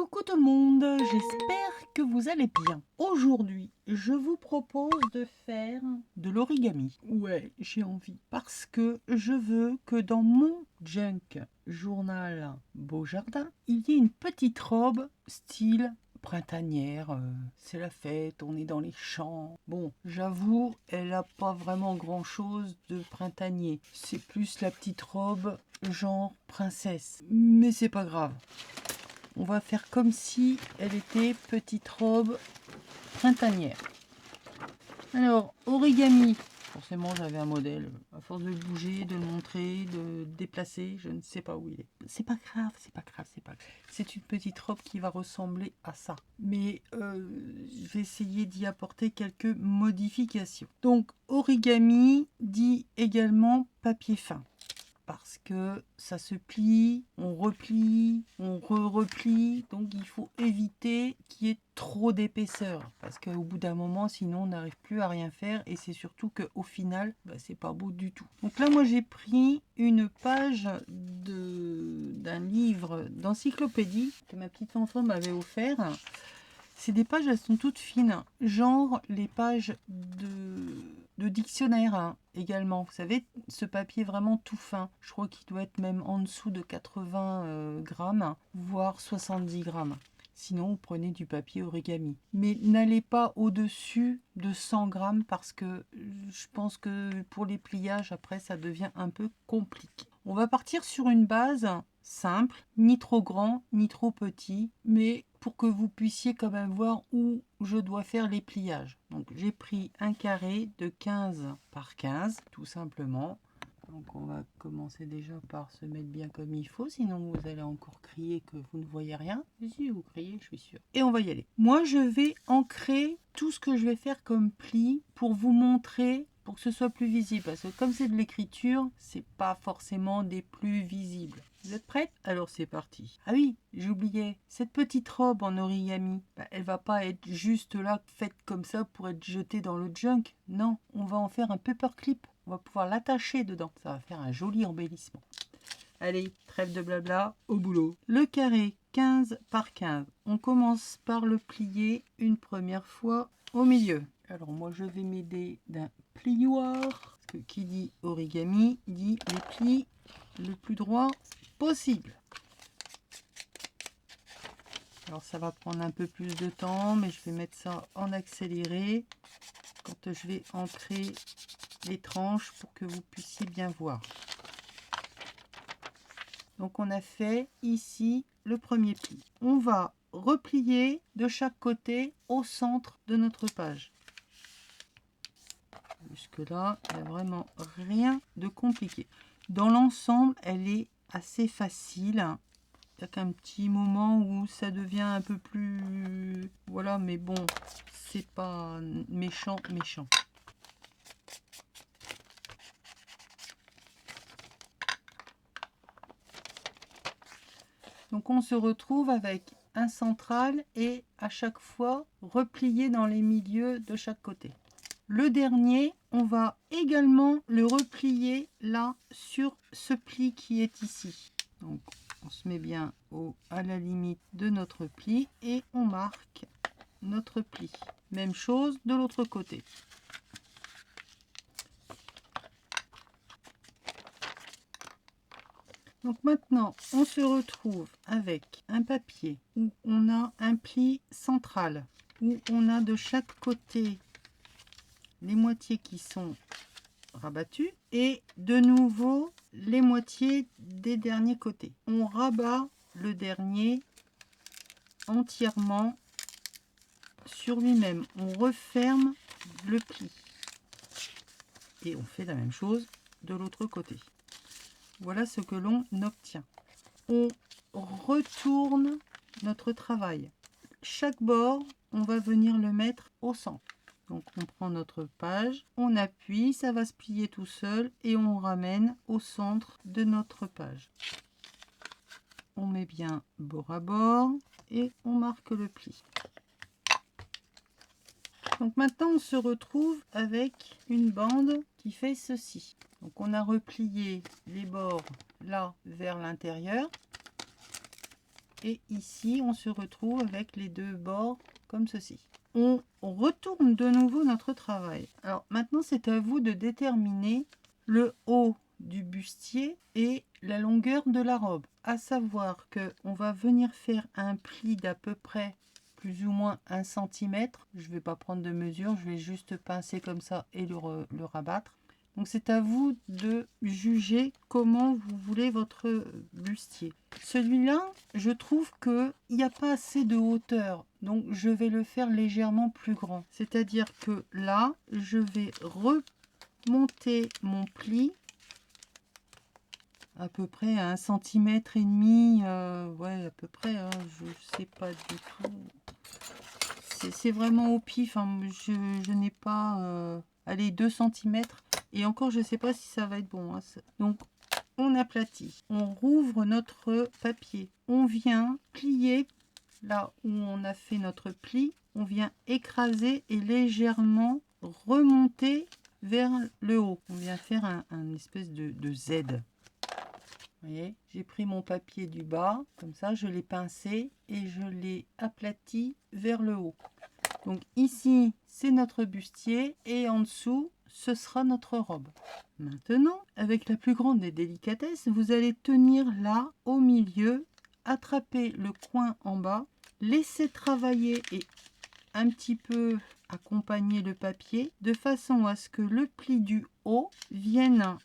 Coucou tout le monde, j'espère que vous allez bien. Aujourd'hui, je vous propose de faire de l'origami. Ouais, j'ai envie. Parce que je veux que dans mon junk journal Beau Jardin, il y ait une petite robe style printanière. C'est la fête, on est dans les champs. Bon, j'avoue, elle n'a pas vraiment grand chose de printanier. C'est plus la petite robe genre princesse. Mais c'est pas grave. On va faire comme si elle était petite robe printanière. Alors, origami. Forcément, j'avais un modèle. À force de le bouger, de le montrer, de le déplacer, je ne sais pas où il est. C'est pas grave, c'est pas grave, c'est pas grave. C'est une petite robe qui va ressembler à ça. Mais je vais essayer d'y apporter quelques modifications. Donc, origami dit également papier fin. Parce que ça se plie, on replie, on replie, donc il faut éviter qu'il y ait trop d'épaisseur, parce qu'au bout d'un moment, sinon on n'arrive plus à rien faire, et c'est surtout qu'au final, c'est pas beau du tout. Donc là, moi j'ai pris une page d'un livre d'encyclopédie que ma petite enfant m'avait offert. C'est des pages, elles sont toutes fines, genre les pages de dictionnaire également. Vous savez, ce papier vraiment tout fin. Je crois qu'il doit être même en dessous de 80 grammes, voire 70 grammes. Sinon, vous prenez du papier origami. Mais n'allez pas au-dessus de 100 grammes parce que je pense que pour les pliages, après, ça devient un peu compliqué. On va partir sur une base simple, ni trop grand, ni trop petit, mais pour que vous puissiez quand même voir où je dois faire les pliages. Donc j'ai pris un carré de 15 par 15, tout simplement. Donc on va commencer déjà par se mettre bien comme il faut, sinon vous allez encore crier que vous ne voyez rien. Si vous criez, je suis sûre. Et on va y aller. Moi je vais ancrer tout ce que je vais faire comme pli pour vous montrer, pour que ce soit plus visible. Parce que comme c'est de l'écriture, c'est pas forcément des plus visibles. Vous êtes prête? Alors c'est parti. Ah oui, j'oubliais, cette petite robe en origami, elle va pas être juste là, faite comme ça pour être jetée dans le junk. Non, on va en faire un paperclip. On va pouvoir l'attacher dedans. Ça va faire un joli embellissement. Allez, trêve de blabla, au boulot. Le carré 15 par 15. On commence par le plier une première fois au milieu. Alors moi je vais m'aider d'un plioir. Parce que qui dit origami dit les plis le plus droit possible. Alors ça va prendre un peu plus de temps, mais je vais mettre ça en accéléré quand je vais ancrer les tranches pour que vous puissiez bien voir. Donc on a fait ici le premier pli. On va replier de chaque côté au centre de notre page. Jusque là, il n'y a vraiment rien de compliqué. Dans l'ensemble, elle est assez facile. Il n'y a qu'un petit moment où ça devient un peu plus... Voilà, mais bon, c'est pas méchant. Donc on se retrouve avec un central et à chaque fois replié dans les milieux de chaque côté. Le dernier, on va également le replier là sur ce pli qui est ici. Donc on se met bien à la limite de notre pli et on marque notre pli. Même chose de l'autre côté. Donc maintenant, on se retrouve avec un papier où on a un pli central, où on a de chaque côté les moitiés qui sont rabattues et de nouveau les moitiés des derniers côtés. On rabat le dernier entièrement sur lui-même. On referme le pli. Et on fait la même chose de l'autre côté. Voilà ce que l'on obtient. On retourne notre travail. Chaque bord, on va venir le mettre au centre. Donc on prend notre page, on appuie, ça va se plier tout seul et on ramène au centre de notre page. On met bien bord à bord et on marque le pli. Donc maintenant on se retrouve avec une bande qui fait ceci. Donc on a replié les bords là vers l'intérieur. Et ici, on se retrouve avec les deux bords comme ceci. On retourne de nouveau notre travail. Alors maintenant, c'est à vous de déterminer le haut du bustier et la longueur de la robe. À savoir que on va venir faire un pli d'à peu près plus ou moins 1 cm. Je ne vais pas prendre de mesure, je vais juste pincer comme ça et le rabattre. Donc c'est à vous de juger comment vous voulez votre bustier. Celui-là, je trouve qu'il n'y a pas assez de hauteur. Donc je vais le faire légèrement plus grand. C'est-à-dire que là, je vais remonter mon pli à peu près à 1,5 cm. Ouais, à peu près, hein, je sais pas du tout. C'est vraiment au pif. Hein, je n'ai pas... allez, 2 cm. Et encore, je ne sais pas si ça va être bon. Hein. Donc, on aplatit. On rouvre notre papier. On vient plier là où on a fait notre pli. On vient écraser et légèrement remonter vers le haut. On vient faire un espèce de Z. Vous voyez, j'ai pris mon papier du bas. Comme ça, je l'ai pincé et je l'ai aplati vers le haut. Donc ici, c'est notre bustier et en dessous, ce sera notre robe. Maintenant, avec la plus grande des délicatesses, vous allez tenir là, au milieu, attraper le coin en bas, laisser travailler et un petit peu accompagner le papier, de façon à ce que le pli du haut vienne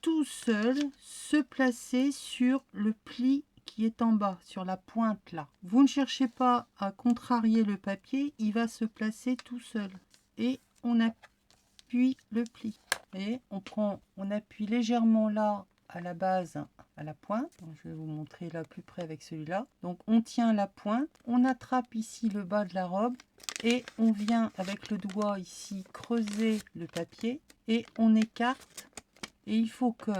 tout seul se placer sur le pli qui est en bas, sur la pointe là. Vous ne cherchez pas à contrarier le papier, il va se placer tout seul. Et on appuie le pli. Et on appuie légèrement là à la base, à la pointe. Je vais vous montrer là plus près avec celui-là. Donc on tient la pointe, on attrape ici le bas de la robe et on vient avec le doigt ici creuser le papier et on écarte. Et il faut que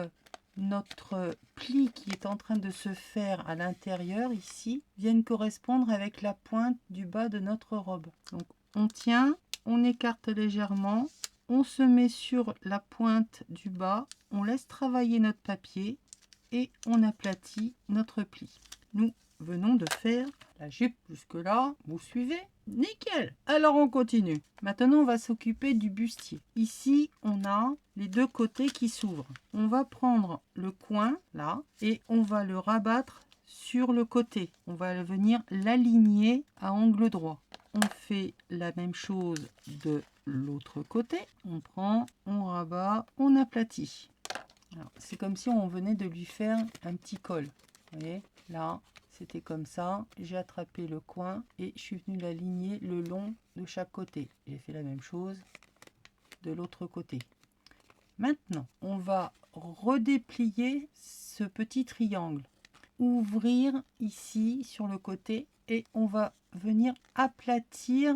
notre pli qui est en train de se faire à l'intérieur ici vienne correspondre avec la pointe du bas de notre robe. Donc on tient, on écarte légèrement, on se met sur la pointe du bas, on laisse travailler notre papier et on aplatit notre pli. Nous venons de faire la jupe jusque là, vous suivez? Nickel. Alors on continue. Maintenant on va s'occuper du bustier. Ici on a les deux côtés qui s'ouvrent. On va prendre le coin là et on va le rabattre sur le côté. On va venir l'aligner à angle droit. On fait la même chose de l'autre côté. On prend, on rabat, on aplatit. C'est comme si on venait de lui faire un petit col. Vous voyez, là, c'était comme ça. J'ai attrapé le coin et je suis venu l'aligner le long de chaque côté. J'ai fait la même chose de l'autre côté. Maintenant, on va redéplier ce petit triangle. Ouvrir ici sur le côté et on va venir aplatir.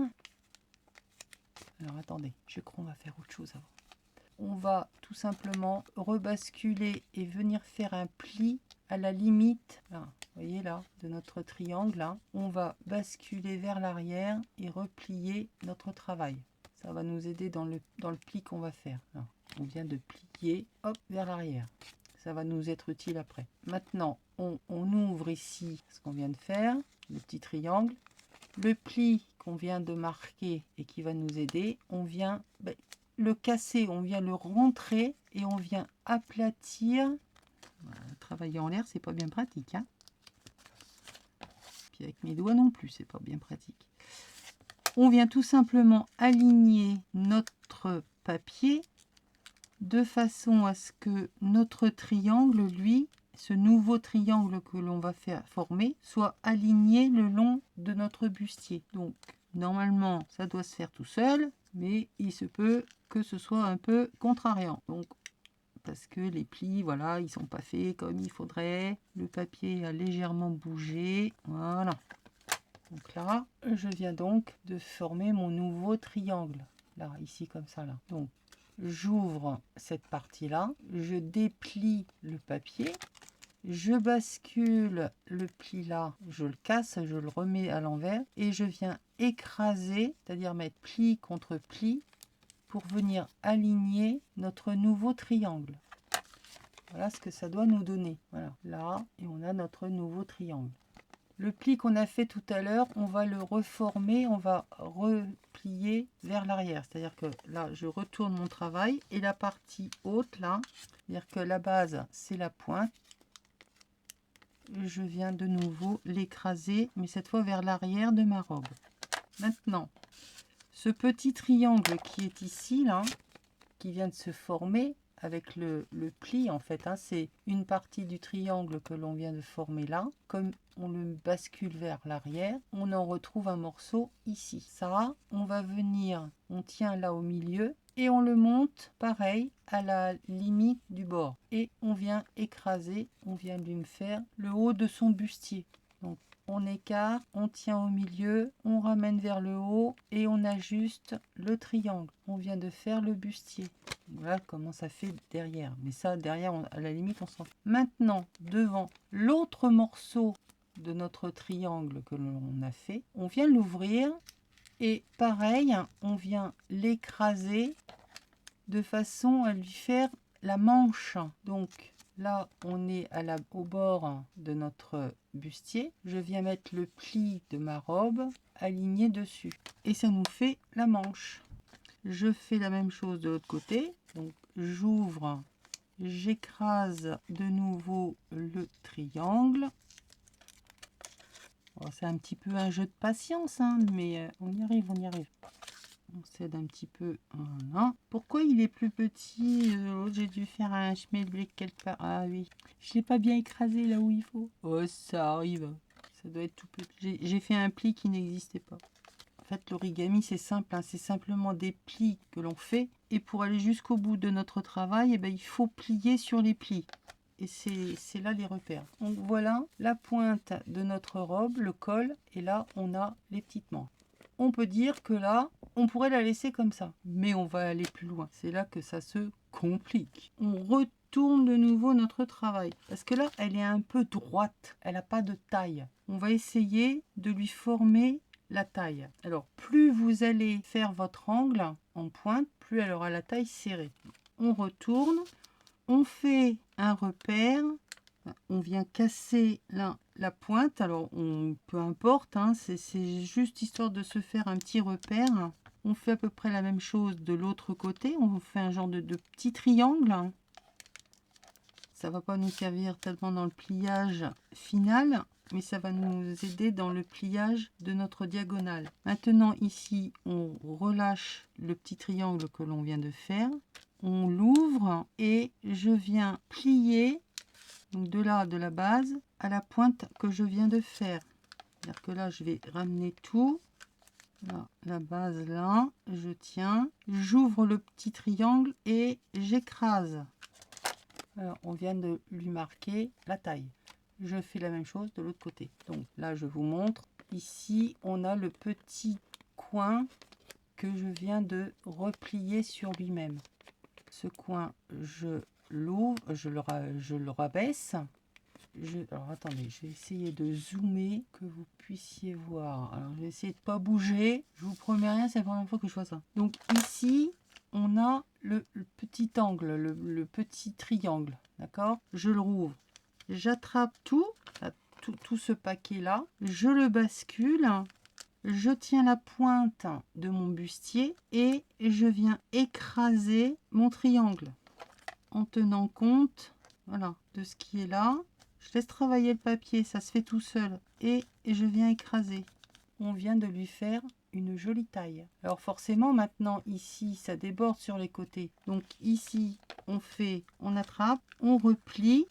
Alors attendez, je crois qu'on va faire autre chose avant. On va tout simplement rebasculer et venir faire un pli à la limite, là, vous voyez là, de notre triangle. Là. On va basculer vers l'arrière et replier notre travail. Ça va nous aider dans le pli qu'on va faire. Là. On vient de plier, hop, vers l'arrière. Ça va nous être utile après. Maintenant, on ouvre ici ce qu'on vient de faire, le petit triangle. Le pli qu'on vient de marquer et qui va nous aider, on vient... le casser, on vient le rentrer et on vient aplatir. Voilà, travailler en l'air, c'est pas bien pratique. Hein, puis avec mes doigts non plus, c'est pas bien pratique. On vient tout simplement aligner notre papier de façon à ce que notre triangle, lui, ce nouveau triangle que l'on va faire former, soit aligné le long de notre bustier. Donc, normalement, ça doit se faire tout seul, mais il se peut que ce soit un peu contrariant. Donc, parce que les plis, voilà, ils sont pas faits comme il faudrait. Le papier a légèrement bougé. Voilà. Donc là, je viens donc de former mon nouveau triangle. Là, ici, comme ça, là. Donc, j'ouvre cette partie-là. Je déplie le papier. Je bascule le pli là, je le casse, je le remets à l'envers et je viens écraser, c'est-à-dire mettre pli contre pli pour venir aligner notre nouveau triangle. Voilà ce que ça doit nous donner. Voilà, là, et on a notre nouveau triangle. Le pli qu'on a fait tout à l'heure, on va le reformer, on va replier vers l'arrière. C'est-à-dire que là, je retourne mon travail et la partie haute, là, c'est-à-dire que la base, c'est la pointe. Je viens de nouveau l'écraser, mais cette fois vers l'arrière de ma robe. Maintenant, ce petit triangle qui est ici, là, qui vient de se former avec le pli, en fait, hein, c'est une partie du triangle que l'on vient de former là. Comme on le bascule vers l'arrière, on en retrouve un morceau ici. Ça, on va venir, on tient là au milieu et on le monte pareil à la limite du bord. Et on vient écraser, on vient lui faire le haut de son bustier. Donc, on écarte, on tient au milieu, on ramène vers le haut et on ajuste le triangle. On vient de faire le bustier. Voilà comment ça fait derrière. Mais ça, derrière, à la limite, on s'en fout. Maintenant, devant l'autre morceau de notre triangle que l'on a fait, on vient l'ouvrir et pareil, on vient l'écraser de façon à lui faire la manche. Donc, là, on est au bord de notre bustier. Je viens mettre le pli de ma robe aligné dessus. Et ça nous fait la manche. Je fais la même chose de l'autre côté. Donc, j'ouvre, j'écrase de nouveau le triangle. Oh, c'est un petit peu un jeu de patience, hein, mais on y arrive, on y arrive. On cède un petit peu. Voilà. Pourquoi il est plus petit? J'ai dû faire un schmilblick quelque part. Ah oui, je l'ai pas bien écrasé là où il faut. Oh, ça arrive. Ça doit être tout petit. J'ai fait un pli qui n'existait pas. En fait, l'origami, c'est simple. Hein, c'est simplement des plis que l'on fait. Et pour aller jusqu'au bout de notre travail, eh ben, il faut plier sur les plis. Et c'est là les repères. Donc voilà la pointe de notre robe, le col. Et là, on a les petites manches. On peut dire que là, on pourrait la laisser comme ça. Mais on va aller plus loin. C'est là que ça se complique. On retourne de nouveau notre travail. Parce que là, elle est un peu droite. Elle n'a pas de taille. On va essayer de lui former la taille. Alors, plus vous allez faire votre angle en pointe, plus elle aura la taille serrée. On retourne. On fait un repère. On vient casser là la pointe. Alors, peu importe, hein, c'est juste histoire de se faire un petit repère. On fait à peu près la même chose de l'autre côté. On fait un genre de petit triangle. Ça va pas nous servir tellement dans le pliage final, mais ça va nous aider dans le pliage de notre diagonale. Maintenant, ici, on relâche le petit triangle que l'on vient de faire. On l'ouvre et je viens plier. Donc de là, de la base, à la pointe que je viens de faire. C'est-à-dire que là, je vais ramener tout. Là, la base là, je tiens. J'ouvre le petit triangle et j'écrase. Alors, on vient de lui marquer la taille. Je fais la même chose de l'autre côté. Donc là, je vous montre. Ici, on a le petit coin que je viens de replier sur lui-même. Ce coin, je l'ouvre, je le rabaisse. Alors attendez, je vais essayer de zoomer, que vous puissiez voir. Alors je vais essayer de ne pas bouger. Je vous promets rien, c'est la première fois que je vois ça. Donc ici, on a le petit angle, le petit triangle. D'accord? Je le rouvre. J'attrape tout ce paquet-là. Je le bascule. Je tiens la pointe de mon bustier et je viens écraser mon triangle en tenant compte, voilà, de ce qui est là. Je laisse travailler le papier, ça se fait tout seul. Et je viens écraser. On vient de lui faire une jolie taille. Alors forcément, maintenant, ici, ça déborde sur les côtés. Donc ici, on attrape, on replie.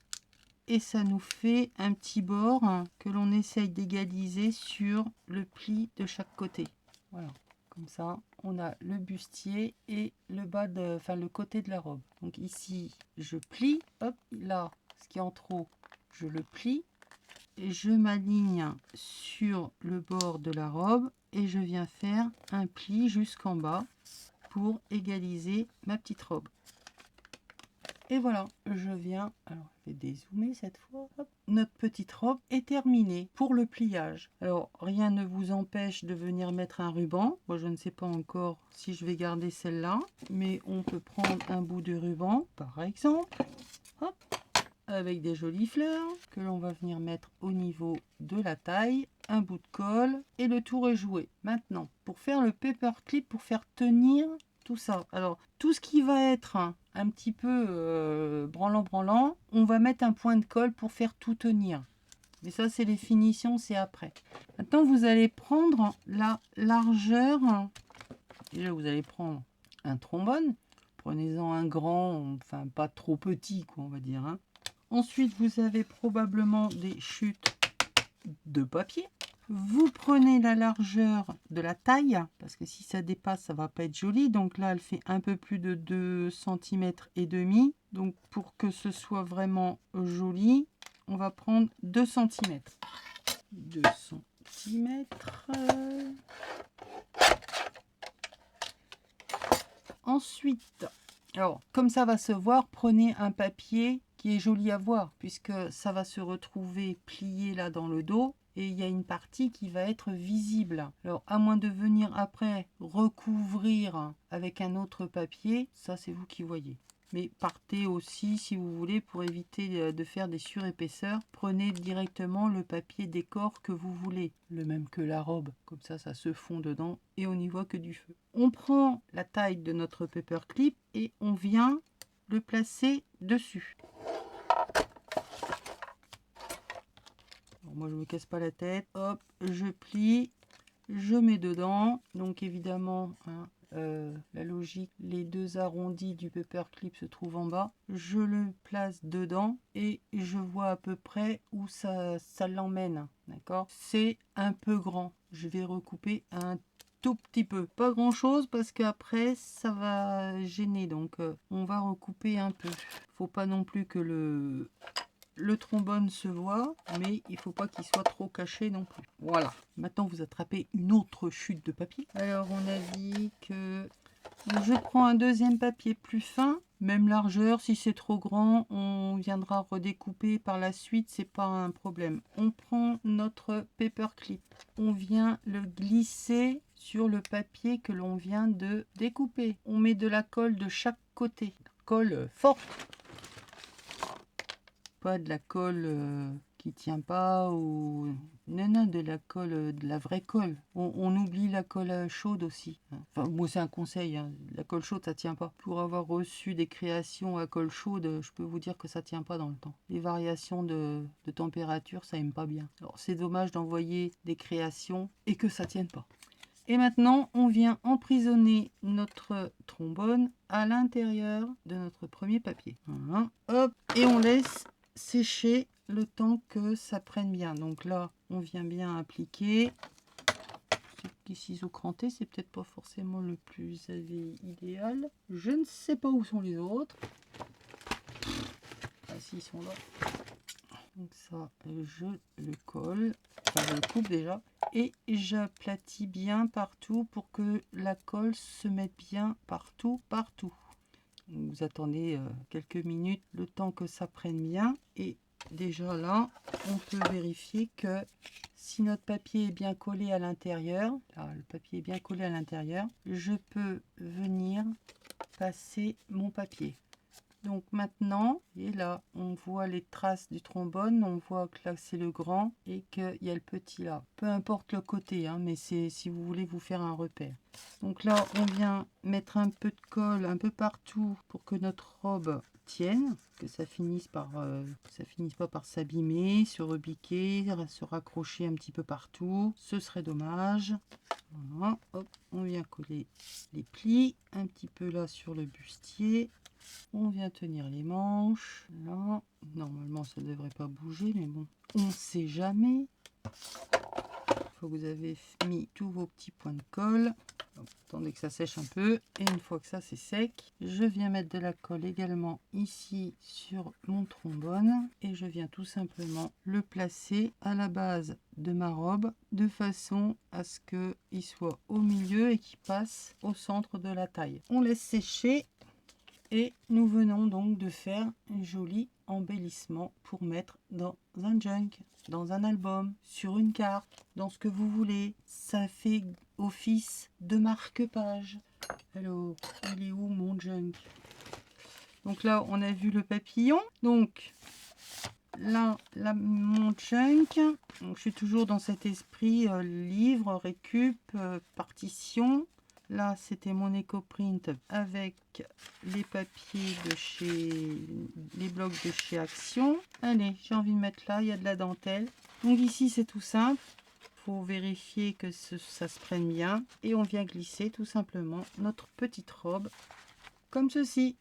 Et ça nous fait un petit bord que l'on essaye d'égaliser sur le pli de chaque côté. Voilà, comme ça, on a le bustier et le bas le côté de la robe. Donc ici, je plie, hop, là, ce qui est en trop, je le plie. Et je m'aligne sur le bord de la robe et je viens faire un pli jusqu'en bas pour égaliser ma petite robe. Et voilà, je viens, alors je vais dézoomer cette fois, hop. Notre petite robe est terminée pour le pliage. Alors rien ne vous empêche de venir mettre un ruban. Moi je ne sais pas encore si je vais garder celle-là, mais on peut prendre un bout de ruban, par exemple. Hop. avec des jolies fleurs que l'on va venir mettre au niveau de la taille, un bout de colle et le tour est joué. Maintenant, pour faire le paperclip, pour faire tenir tout ça. Alors, tout ce qui va être un petit peu branlant, on va mettre un point de colle pour faire tout tenir. Mais ça, c'est les finitions, c'est après. Maintenant, vous allez prendre la largeur. Déjà, vous allez prendre un trombone. Prenez-en un grand, enfin pas trop petit, quoi, on va dire. Ensuite, vous avez probablement des chutes de papier. Vous prenez la largeur de la taille, parce que si ça dépasse, ça va pas être joli. Donc là, elle fait un peu plus de 2 cm et demi. Donc pour que ce soit vraiment joli, on va prendre 2 cm. 2 cm. Ensuite, alors comme ça va se voir, prenez un papier qui est joli à voir, puisque ça va se retrouver plié là dans le dos. Et il y a une partie qui va être visible. Alors, à moins de venir après recouvrir avec un autre papier, ça c'est vous qui voyez. Mais partez aussi, si vous voulez, pour éviter de faire des surépaisseurs, prenez directement le papier décor que vous voulez. Le même que la robe, comme ça se fond dedans et on n'y voit que du feu. On prend la taille de notre paperclip et on vient le placer dessus. Moi je me casse pas la tête, hop, je plie, je mets dedans. Donc évidemment, la logique, les deux arrondis du paperclip se trouvent en bas. Je le place dedans et je vois à peu près où ça l'emmène. D'accord? C'est un peu grand. Je vais recouper un tout petit peu. Pas grand chose parce qu'après ça va gêner. Donc on va recouper un peu. Faut pas non plus que le trombone se voit, mais il faut pas qu'il soit trop caché non plus. Voilà. Maintenant, vous attrapez une autre chute de papier. Alors, on a dit que je prends un deuxième papier plus fin, même largeur. Si c'est trop grand, on viendra redécouper par la suite. C'est pas un problème. On prend notre paperclip. On vient le glisser sur le papier que l'on vient de découper. On met de la colle de chaque côté. Colle forte. Pas de la colle qui tient pas ou non, de la colle, de la vraie colle. On oublie la colle chaude aussi. Enfin, moi c'est un conseil, la colle chaude ça tient pas. Pour avoir reçu des créations à colle chaude, je peux vous dire que ça tient pas dans le temps. Les variations de température, ça aime pas bien. Alors c'est dommage d'envoyer des créations et que ça tienne pas. Et maintenant, on vient emprisonner notre trombone à l'intérieur de notre premier papier. Voilà. Hop, et on laisse sécher le temps que ça prenne bien. Donc là, on vient bien appliquer. Ce petit ciseau cranté, c'est peut-être pas forcément le plus idéal. Je ne sais pas où sont les autres. Ah si, ils sont là. Donc ça, je le colle. Enfin, je le coupe déjà. Et j'aplatis bien partout pour que la colle se mette bien partout. Vous attendez quelques minutes, le temps que ça prenne bien. Et déjà là, on peut vérifier que si notre papier est bien collé à l'intérieur, là le papier est bien collé à l'intérieur, je peux venir passer mon papier. Donc maintenant, et là, on voit les traces du trombone, on voit que là c'est le grand et qu'il y a le petit là. Peu importe le côté, mais c'est si vous voulez vous faire un repère. Donc là, on vient mettre un peu de colle un peu partout pour que notre robe tienne, que ça finisse pas par s'abîmer, se rebiquer, se raccrocher un petit peu partout. Ce serait dommage. Voilà, hop, on vient coller les plis un petit peu là sur le bustier. On vient tenir les manches. Là, normalement ça ne devrait pas bouger, mais bon, on ne sait jamais. Une fois que vous avez mis tous vos petits points de colle, donc, attendez que ça sèche un peu. Et une fois que ça c'est sec, je viens mettre de la colle également ici sur mon trombone. Et je viens tout simplement le placer à la base de ma robe de façon à ce qu'il soit au milieu et qu'il passe au centre de la taille. On laisse sécher. Et nous venons donc de faire un joli embellissement pour mettre dans un junk, dans un album, sur une carte, dans ce que vous voulez. Ça fait office de marque-page. Alors, il est où mon junk? Donc là, on a vu le papillon. Donc, là, mon junk. Donc, je suis toujours dans cet esprit livre, récup, partition. Là, c'était mon EcoPrint avec les papiers de chez... les blocs de chez Action. Allez, j'ai envie de mettre là, il y a de la dentelle. Donc ici, c'est tout simple. Faut vérifier que ça se prenne bien. Et on vient glisser tout simplement notre petite robe comme ceci.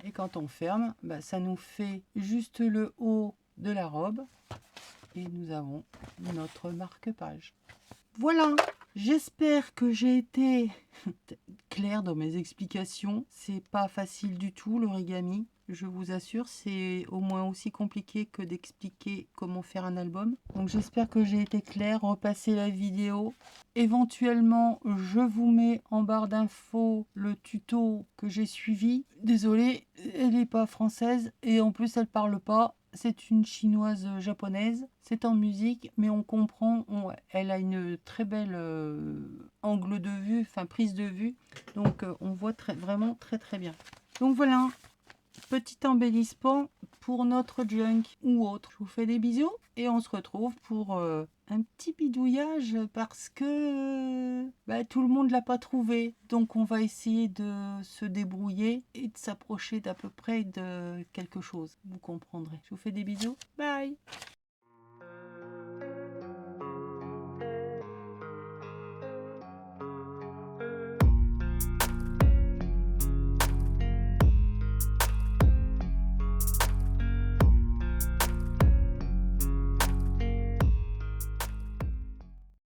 Et quand on ferme, bah, ça nous fait juste le haut de la robe. Et nous avons notre marque-page. Voilà, j'espère que j'ai été claire dans mes explications. C'est pas facile du tout l'origami. Je vous assure, c'est au moins aussi compliqué que d'expliquer comment faire un album. Donc j'espère que j'ai été claire. Repassez la vidéo. Éventuellement, je vous mets en barre d'infos le tuto que j'ai suivi. Désolée, elle n'est pas française et en plus elle parle pas. C'est une chinoise japonaise. C'est en musique, mais on comprend. Elle a une très belle angle de vue, enfin prise de vue. Donc on voit vraiment très bien. Donc voilà, petit embellissement pour notre junk ou autre. Je vous fais des bisous et on se retrouve pour un petit bidouillage parce que bah, tout le monde l'a pas trouvé. Donc on va essayer de se débrouiller et de s'approcher d'à peu près de quelque chose. Vous comprendrez. Je vous fais des bisous. Bye.